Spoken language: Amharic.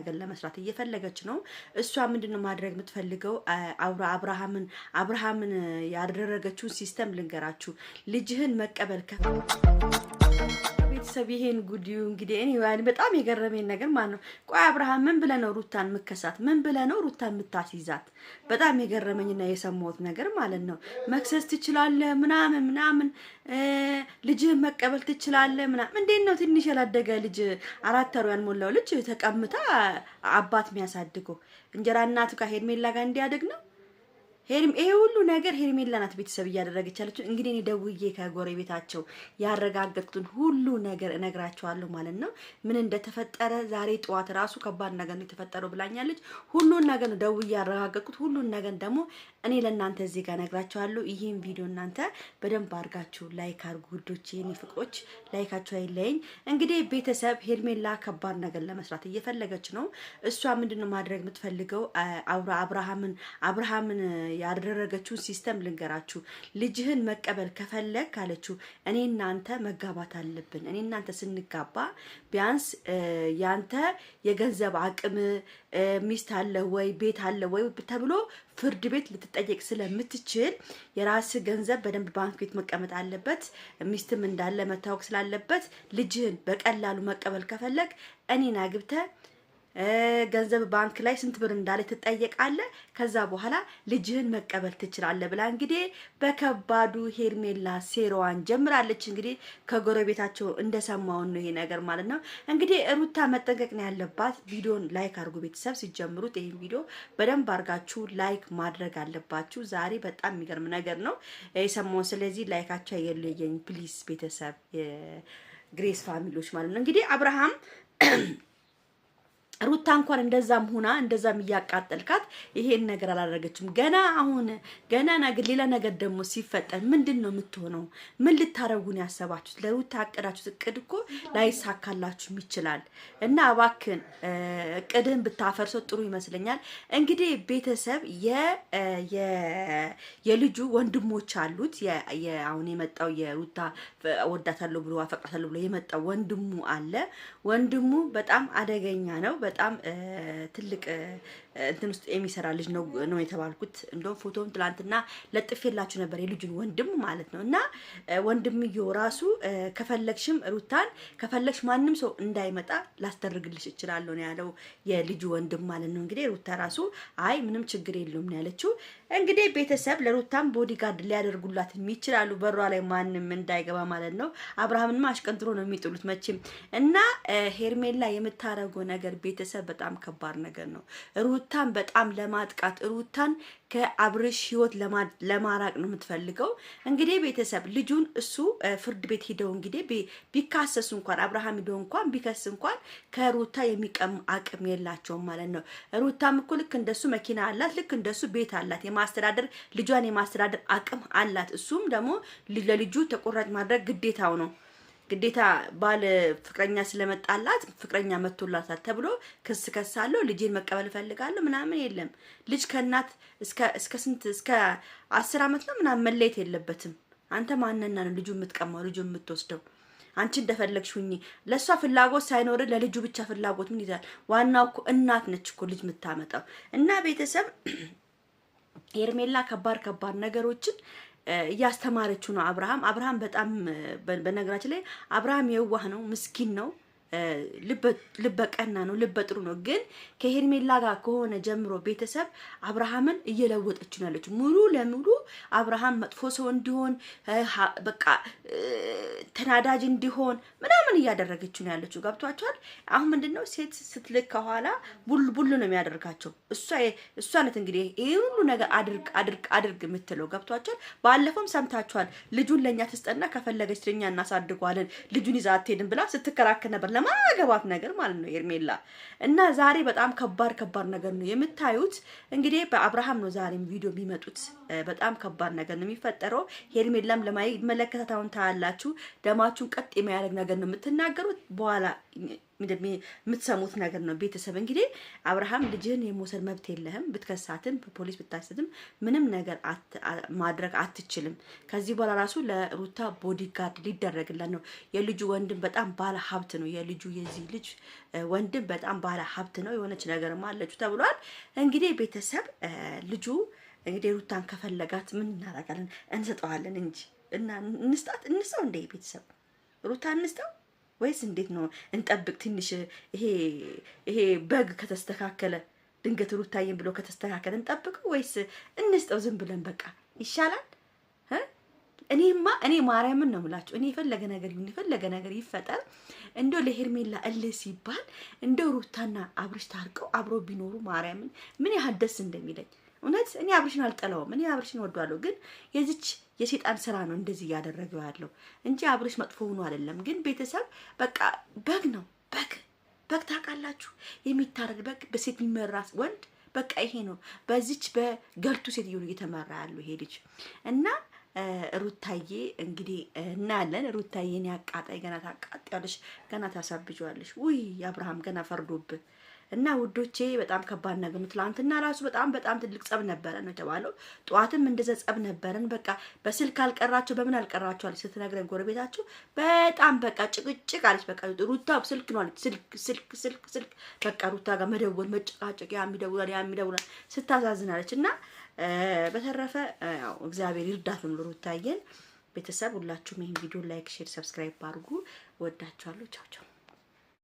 ነገር ለመስራት እየፈለገች ነው እሷ ምንድነው ማድረግ የምትፈልገው አብርሃምን ያደረገችውን ሲስተም ልንገራችሁ ልጅህን መቀበል ቤተሰብ ይሄን ጉዲዩ እንግዲህ እኔ በጣም የገረመኝ ነገር ማለት ነው ቆይ አብርሃም ምን ብለ ነው ሩታን መከሳት ምን ብለ ነው ሩታን ምታስይዛት በጣም የገረመኝና የሰማሁት ነገር ማለት ነው መክሰስ ትችላለህ ምናምን ልጅህን መቀበል ትችላለህ ምናምን እንዴት ነው ትንሽ ያላደገ ልጅ 4 ወር ያልሞላው ልጅ ተቀምጣ አባት የሚያሳድገው እንጀራ እናቱ ጋር ሄርሜላ ጋር እንዲያደግ ነው ይሄ ሁሉ ነገር ሄርሜላ ናት ቤተሰብ እያደረገች ያለችው እንግዲህ እኔ ደውዬ ከጎረቤታቸው ያረጋገጥኩትን ሁሉ ነገር እነግራቸዋለሁ ማለት ነው ምን እንደተፈጠረ ዛሬ ጧት ራሱ ከባድ ነገር ነው የተፈጠረው ብላኛለች ሁሉን ነገር ደውዬ ያረጋገጥኩት ሁሉን ነገር ደግሞ እኔ ለእናንተ እዚህ ጋር እነግራቸዋለሁ ይሄን ቪዲዮ እናንተ በደንብ አድርጋችሁ ላይክ አድርጉ ውዶቼ የኔ ፍቅሮች ላይካችሁ አይለኝ እንግዲህ ቤተሰብ ሄርሜላ ከባድ ነገር ለመስራት እየፈለገች ነው እሷ ምንድነው ማድረግ የምትፈልገው አብርሃምን ያደረገችውን ሲስተም ልንገራችሁ ልጅህን መቀበል ከፈለክ ካለችው እኔ እናንተ መጋባት አለብን እኔ እናንተ ስንጋባ ቢያንስ ያንተ የገንዘብ አቅም ሚስት አለ ወይ ቤት አለ ወይ ተብሎ ፍርድ ቤት ልትጠየቅ ስለምትችል የራስ ገንዘብ በደንብ ባንክ ቤት መቀመጥ አለበት ሚስትም እንዳለ መታወቅ ስላለበት ልጅህን በቀላሉ መቀበል ከፈለክ እኔን አግብተ ገንዘብ ባንክ ላይ ስንት ብር እንዳለ ትጠየቃለህ ከዛ በኋላ ልጅህን መቀበል ትችላለህ ብላ እንግዲህ በከባዱ ሄርሜላ ሴራዋን ጀምራለች እንግዲህ ከጎረቤታቸው እንደሰማው ነው ይሄ ነገር ማለት ነው እንግዲህ ሩታ መጠንቀቅ ነው ያለባት ቪዲዮን ላይክ አድርጉ ቤተሰብ ሲጀምሩት ይሄን ቪዲዮ በደንብ አድርጋችሁ ላይክ ማድረግ አለባችሁ ዛሬ በጣም የሚገርም ነገር ነው የሰማው ስለዚህ ላይካችሁ አይለየኝ ፕሊዝ ቤተሰብ የግሬስ ፋሚሊዎች ማለት ነው እንግዲህ አብርሃም ሩታ እንኳን እንደዛም ሆና እንደዛም ያቃጠልካት ይሄን ነገር አላደረገችም ገና ነገር ሌላ ነገር ደግሞ ሲፈጠር ምንድነው የምትሆነው ምን ልታረጉ ነው ያሰባችሁት ለሩታ አቀዳችሁት እቅድ እኮ ላይሳካላችሁ ይችላል እና አባክን እቅድን ብታፈርሰው ጥሩ ይመስለኛል እንግዲህ ቤተሰብ የልጁ ወንድሞች አሉት አሁን የመጣው የሩታ ወዳታለሁ ብሎ አፈቅራታለሁ ብሎ የመጣው ወንድሙ አለ ወንድሙ በጣም አደገኛ ነው በጣም ትልቅ እንትን ውስጥ የሚሰራ ልጅ ነው የተባልኩት እንደው ፎቶውን ትላንትና ለጥፌላችሁ ነበር የልጁን ወንድም ማለት ነው እና ወንድምየው ራሱ ከፈለግሽም ሩታን ከፈለግሽ ማንንም ሰው እንዳይመጣ ላስተርግልሽ እችላለሁ ነው ያለው የልጁ ወንድም ማለት ነው እንግዲህ ሩታ ራሱ አይ ምንም ችግር የለውም ነው ያለችው እንግዲህ ቤተሰብ ለሩታም ቦዲጋርድ ሊያደርጉላት የሚችላሉ በሯ ላይ ማንንም እንዳይገባ ማለት ነው አብርሃምንማ አሽቀንጥሮ ነው የሚጥሉት መቼም እና ሄርሜላ የምታረገው ነገር ቤተሰብ በጣም ከባድ ነገር ነው ሩታን በጣም ለማጥቃት ሩታን ከአብርሽ ህይወት ለማራቅ ነው የምትፈልገው እንግዲህ ቤተሰብ ልጁን እሱ ፍርድ ቤት ሄደው እንግዲህ ቢካሰሱ እንኳን አብርሃም ሄደው እንኳን ቢከስ እንኳን ከሩታ የሚቀም አቅም የላቸውም ማለት ነው ሩታም እኮ ልክ እንደሱ መኪና አላት ልክ እንደሱ ቤት አላት የማስተዳደር ልጇን የማስተዳደር አቅም አላት እሱም ደግሞ ለልጁ ተቆራጭ ማድረግ ግዴታው ነው ግዴታ ባለ ፍቅረኛ ስለመጣላት ፍቅረኛ መጥቶላታል ተብሎ ክስ ከሳለው ልጄን መቀበል ፈልጋለሁ ምናምን የለም ልጅ ከናት እስከ ስንት እስከ 10 አመት ነው ምናምን መለየት የለበትም አንተ ማንነና ነው ልጁ የምትቀማው ልጁ የምትወስደው አንቺ እንደፈለግሽ ሁኚ ለሷ ፍላጎት ሳይኖር ለልጁ ብቻ ፍላጎት ምን ይላል ዋናው እኮ እናት ነች እኮ ልጅ የምታመጣው እና ቤተሰብ ሄርሜላ ከባድ ነገሮችን እያስተማረችው ነው አብርሃም በጣም በነገራችን ላይ አብርሃም የዋህ ነው ምስኪን ነው ልበቀና ነው ልበጥሩ ነው ግን ከሄርሜላ ጋር ከሆነ ጀምሮ ቤተሰብ አብርሃምን እየለወጠች ነው ያለችው ሙሉ ለሙሉ አብርሃም መጥፎ ሰው እንዲሆን በቃ ተናዳጅ እንዲሆን ምናምን እያደረገችው ነው ያለችው ገብቷቸዋል አሁን ምንድነው ሴት ስትልክ ከኋላ ቡል ነው የሚያደርጋቸው እሷ ነት እንግዲህ ይሄ ሁሉ ነገር አድርግ የምትለው ገብቷቸዋል ባለፈውም ሰምታችኋል ልጁን ለኛ ተስጠና ከፈለገች ለኛ እናሳድጓለን ልጁን ይዛ አትሄድም ብላ ስትከራከር ነበር ለማገባት ነገር ማለት ነው ሄርሜላ እና ዛሬ በጣም ከባድ ነገር ነው የምታዩት እንግዲህ በአብርሃም ነው ዛሬም ቪዲዮ የሚመጡት በጣም ከባድ ነገር ነው የሚፈጠረው ሄርሜላም ለማይመለከታታውን ታያላችሁ ደማችሁን ቀጥ የሚያደርግ ነገር ነው የምትናገሩት በኋላ የምትሰሙት ነገር ነው። ቤተሰብ እንግዲህ አብርሃም ልጅህን የመውሰድ መብት የለህም። ብትከሳትም በፖሊስ ብታሰትም ምንም ነገር ማድረግ አትችልም። ከዚህ በኋላ ራሱ ለሩታ ቦዲጋርድ ሊደረግላት ነው። የልጁ ወንድም በጣም ባለ ሀብት ነው። የዚህ ልጅ ወንድም በጣም ባለ ሀብት ነው። የሆነች ነገርማ አለችው ተብሏል። እንግዲህ ቤተሰብ ልጁ እንግዲህ ሩታን ከፈለጋት ምን እናደርጋለን? እንሰጠዋለን እንጂ እና እንስጠው እንደ ቤተሰብ ሩታ እንስጠው ወይስ እንዴት ነው? እንጠብቅ ትንሽ ይሄ በግ ከተስተካከለ ድንገት ሩታዬን ብሎ ከተስተካከለ እንጠብቀው ወይስ እንስጠው? ዝም ብለን በቃ ይሻላል። እኔ ማርያምን ነው የምላችሁ። እኔ የፈለገ ነገር ይፈጠር እንደው ለሄርሜላ እልህ ሲባል እንደው ሩታና አብርሽ ታርቀው አብሮ ቢኖሩ ማርያምን ምን ያህል ደስ እንደሚለኝ እውነት። እኔ አብርሽን አልጠላውም፣ እኔ አብርሽን ወዷለሁ። ግን የዚች የሴጣን ስራ ነው እንደዚህ እያደረገው ያለው እንጂ አብርሽ መጥፎ ሆኖ አይደለም። ግን ቤተሰብ በቃ በግ ነው። በግ ታውቃላችሁ፣ የሚታረድ በግ፣ በሴት የሚመራ ወንድ በቃ ይሄ ነው። በዚች በገልቱ ሴትዮ ነው እየተመራ ያለው ይሄ ልጅ እና ሩታዬ እንግዲህ እናያለን። ሩታዬን ያቃጣይ ገና ታቃጣያለሽ፣ ገና ታሳብጂዋለሽ። ውይ አብርሃም ገና ፈርዶብህ እና ውዶቼ በጣም ከባድ ነገር ነው። ትላንትና ራሱ በጣም ትልቅ ጸብ ነበረ ነው የተባለው። ጠዋትም እንደዛ ጸብ ነበረን። በቃ በስልክ አልቀራቸው በምን አልቀራቸው አለች ስትነግረን ጎረቤታችሁ በጣም በቃ ጭቅጭቅ አለች። በቃ ሩታ ስልክ ነው አለች። ስልክ በቃ ሩታ ጋር መደወል መጨቃጨቅ፣ ያም ይደውላል ስታዛዝናለች። እና በተረፈ ያው እግዚአብሔር ይርዳት ነው ሩታዬን። ቤተሰብ ሁላችሁም ይሄን ቪዲዮ ላይክ፣ ሼር፣ ሰብስክራይብ አድርጉ። ወዳችኋለሁ። ቻው ቻው።